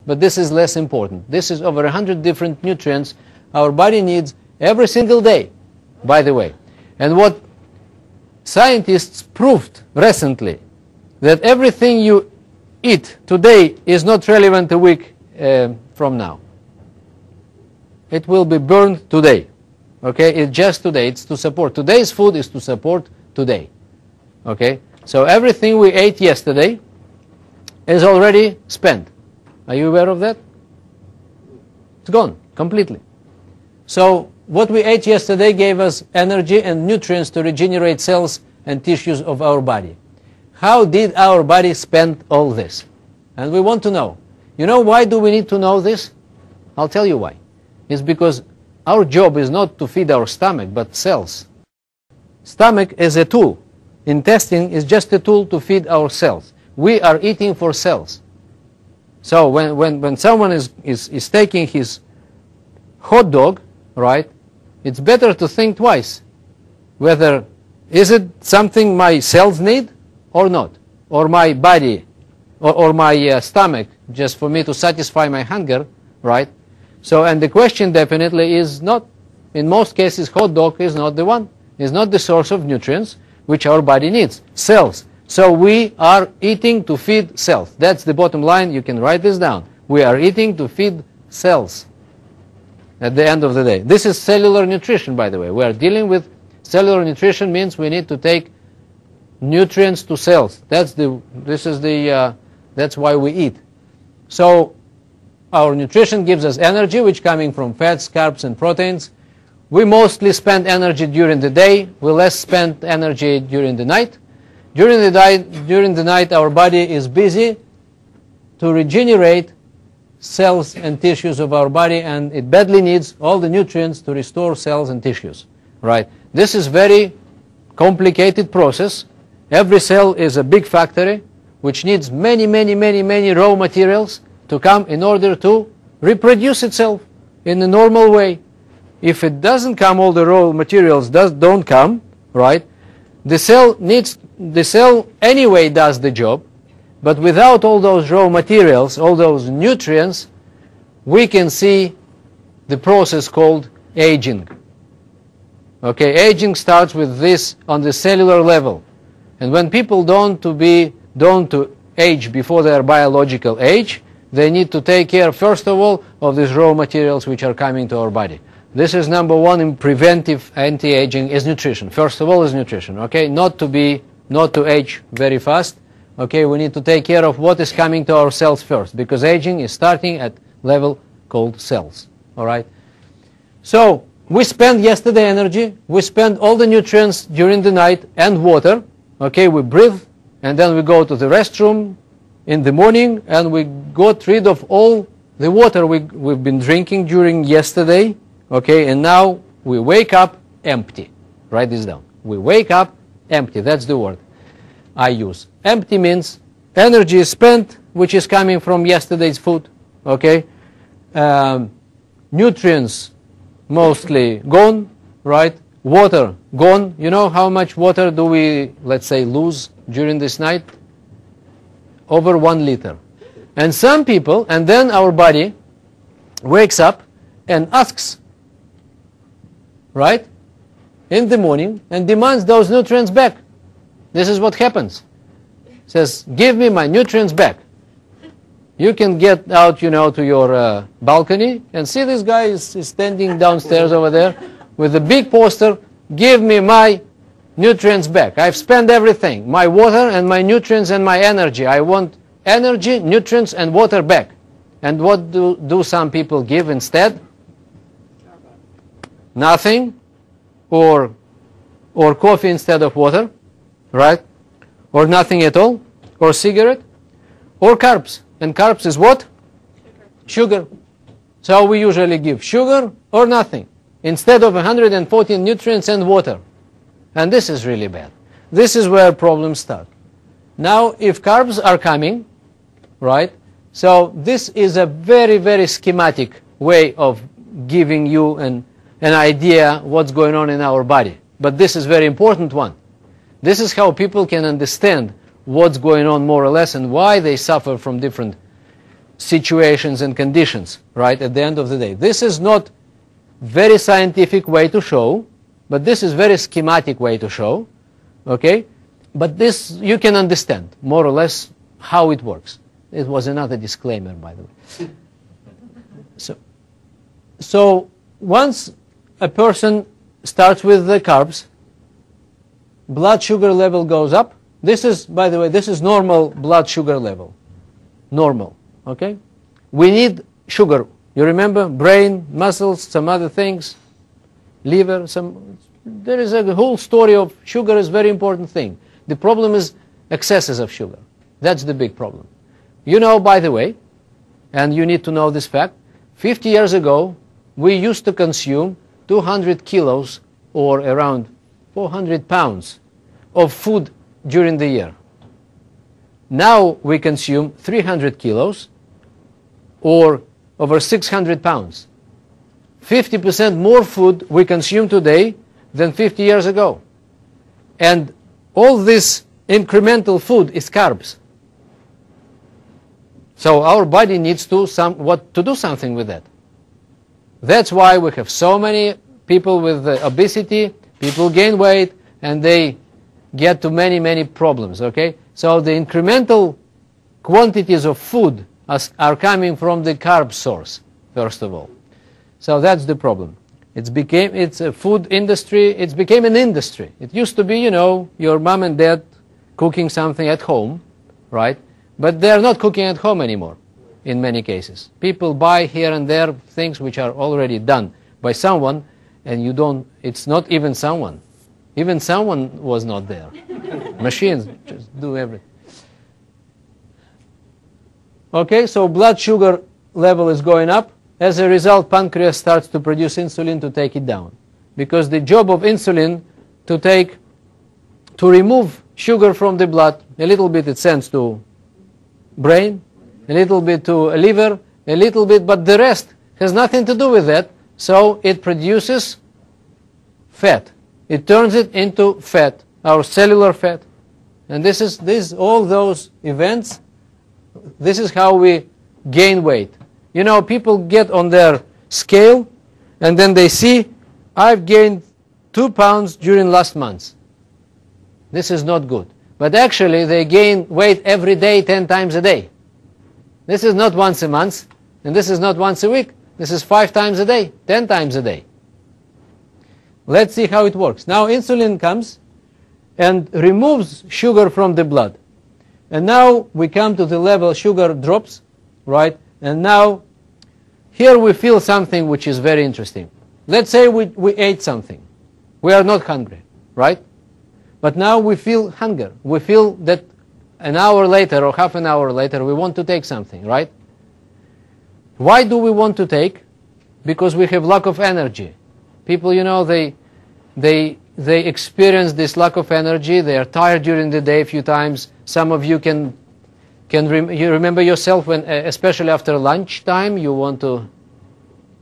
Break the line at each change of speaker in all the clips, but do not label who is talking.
but this is less important. This is over 100 different nutrients our body needs every single day, by the way. And what scientists proved recently, that everything you eat today is not relevant a week from now. It will be burned today. Okay, it's just today. It's to support. Today's food is to support today. Okay, so everything we ate yesterday is already spent. Are you aware of that? It's gone completely. So what we ate yesterday gave us energy and nutrients to regenerate cells and tissues of our body. How did our body spend all this? And we want to know. You know why do we need to know this? I'll tell you why. It's because our job is not to feed our stomach, but cells. Stomach is a tool. Intestine is just a tool to feed our cells. We are eating for cells. So when someone is taking his hot dog, right, it's better to think twice whether is it something my cells need or not, or my body, or my stomach, just for me to satisfy my hunger, right? So, and the question definitely is not, in most cases, hot dog is not the one, is not the source of nutrients which our body needs, cells. So we are eating to feed cells. That's the bottom line. You can write this down. We are eating to feed cells at the end of the day. This is cellular nutrition, by the way. We are dealing with cellular nutrition, means we need to take nutrients to cells. That's why we eat. So our nutrition gives us energy, which coming from fats, carbs, and proteins. We mostly spend energy during the day. We less spend energy during the night. During the night, our body is busy to regenerate cells and tissues of our body, and it badly needs all the nutrients to restore cells and tissues. Right? This is very complicated process. Every cell is a big factory which needs many raw materials to come in order to reproduce itself in a normal way. If it doesn't come, all the raw materials don't come, right? The cell anyway does the job, but without all those raw materials, all those nutrients, we can see the process called aging. Okay, aging starts with this on the cellular level. And when people don't to age before their biological age, they need to take care, first of all, of these raw materials which are coming to our body. This is number one in preventive anti-aging, is nutrition. First of all is nutrition, okay? Not to age very fast. Okay, we need to take care of what is coming to our cells first, because aging is starting at level called cells, all right? So we spend yesterday energy, we spend all the nutrients during the night and water. Okay, we breathe, and then we go to the restroom in the morning, and we got rid of all the water we've been drinking during yesterday. Okay, and now we wake up empty. Write this down. We wake up empty. That's the word I use. Empty means energy is spent, which is coming from yesterday's food. Okay, nutrients mostly gone, right? Water gone. You know how much water do we, let's say, lose during this night? Over 1 liter. And some people, and then our body wakes up and asks, right, in the morning, and demands those nutrients back. This is what happens. Says, give me my nutrients back. You can get out, you know, to your balcony and see this guy is standing downstairs over there with a big poster, give me my nutrients back. I've spent everything, my water and my nutrients and my energy. I want energy, nutrients, and water back. And what do some people give instead? Nothing, or coffee instead of water, right? Or nothing at all, or cigarette, or carbs. And carbs is what? Sugar. So we usually give sugar or nothing instead of 114 nutrients and water. And this is really bad. This is where problems start. Now, if carbs are coming, right, so this is a very schematic way of giving you an idea what's going on in our body. But this is a very important one. This is how people can understand what's going on more or less and why they suffer from different situations and conditions, right, at the end of the day. This is not very scientific way to show, but this is very schematic way to show, okay? But this, you can understand, more or less, how it works. It was another disclaimer, by the way. So once a person starts with the carbs, blood sugar level goes up. This is, by the way, this is normal blood sugar level. Normal, okay? We need sugar. You remember? Brain, muscles, some other things, liver, there is a whole story of sugar is a very important thing. The problem is excesses of sugar. That's the big problem. You know, by the way, and you need to know this fact, 50 years ago, we used to consume 200 kilos or around 400 pounds of food during the year. Now we consume 300 kilos or over 600 pounds. 50% more food we consume today than 50 years ago. And all this incremental food is carbs. So our body needs to do something with that. That's why we have so many people with obesity, people gain weight, and they get to many, many problems, okay? So the incremental quantities of food are coming from the carb source, first of all. So that's the problem. It's a food industry, it became an industry. It used to be, you know, your mom and dad cooking something at home, right? But they're not cooking at home anymore, in many cases. People buy here and there things which are already done by someone, and it's not even someone. Even someone was not there. Machines just do everything. Okay, so blood sugar level is going up. As a result, pancreas starts to produce insulin to take it down. Because the job of insulin to remove sugar from the blood, a little bit it sends to brain, a little bit to liver, a little bit, but the rest has nothing to do with that. So it produces fat. It turns it into fat, our cellular fat. And all those events, this is how we gain weight. You know, people get on their scale and then they see, I've gained 2 pounds during last month. This is not good. But actually they gain weight every day, 10 times a day. This is not once a month, and this is not once a week. This is 5 times a day, 10 times a day. Let's see how it works. Now insulin comes and removes sugar from the blood. And now we come to the level sugar drops, right? And now here we feel something which is very interesting. Let's say we ate something. We are not hungry, right? But now we feel hunger. We feel that an hour later or half an hour later we want to take something, right? Why do we want to take? Because we have lack of energy. People, you know, they experience this lack of energy. They are tired during the day a few times. Some of you you remember yourself when, especially after lunchtime, you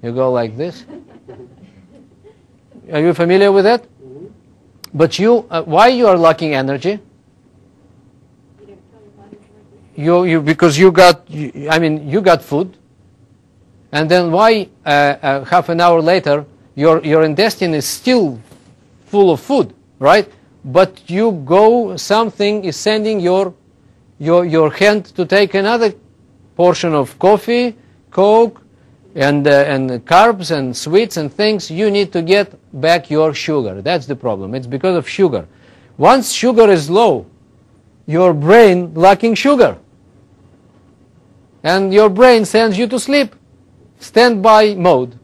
go like this. Are you familiar with that? But why you are lacking energy? Because you got food, and then why half an hour later your intestine is still full of food, right? But something is sending your hand to take another portion of coffee, Coke, and carbs and sweets and things. You need to get back your sugar. That's the problem. It's because of sugar. Once sugar is low, your brain lacking sugar. And your brain sends you to sleep. Standby mode.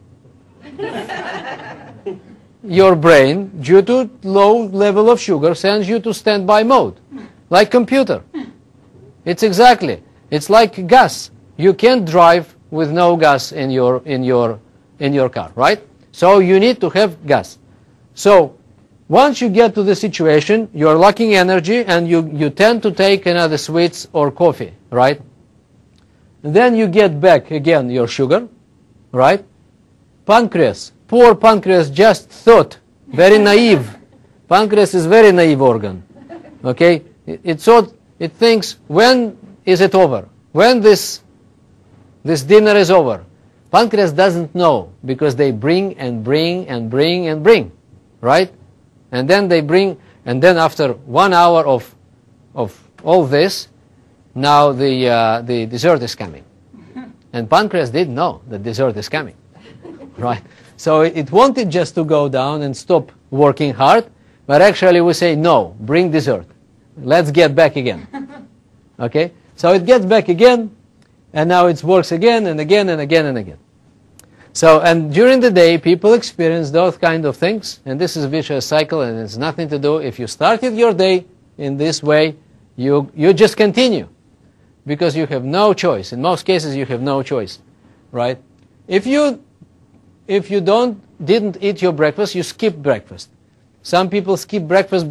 Your brain, due to low level of sugar, sends you to standby mode. Like computer. It's like gas. You can't drive with no gas in your car, right? So you need to have gas. So once you get to the situation, you are lacking energy and you tend to take another sweets or coffee, right? And then you get back again your sugar, right? Pancreas, poor pancreas just thought, very naive. Pancreas is very naive organ, okay? It thinks, when is it over? When this this dinner is over. Pancreas doesn't know, because they bring and bring and bring and bring, right? And then they bring, and then after 1 hour of all this, now the dessert is coming. And pancreas didn't know the dessert is coming, right? So it wanted just to go down and stop working hard, but actually we say, no, bring dessert. Let's get back again. Okay? So it gets back again, and now it works again and again and again and again. So, and during the day, people experience those kind of things, and this is a vicious cycle, and it's nothing to do. If you started your day in this way, you just continue, because you have no choice. In most cases, you have no choice, right? If you didn't eat your breakfast, you skip breakfast. Some people skip breakfast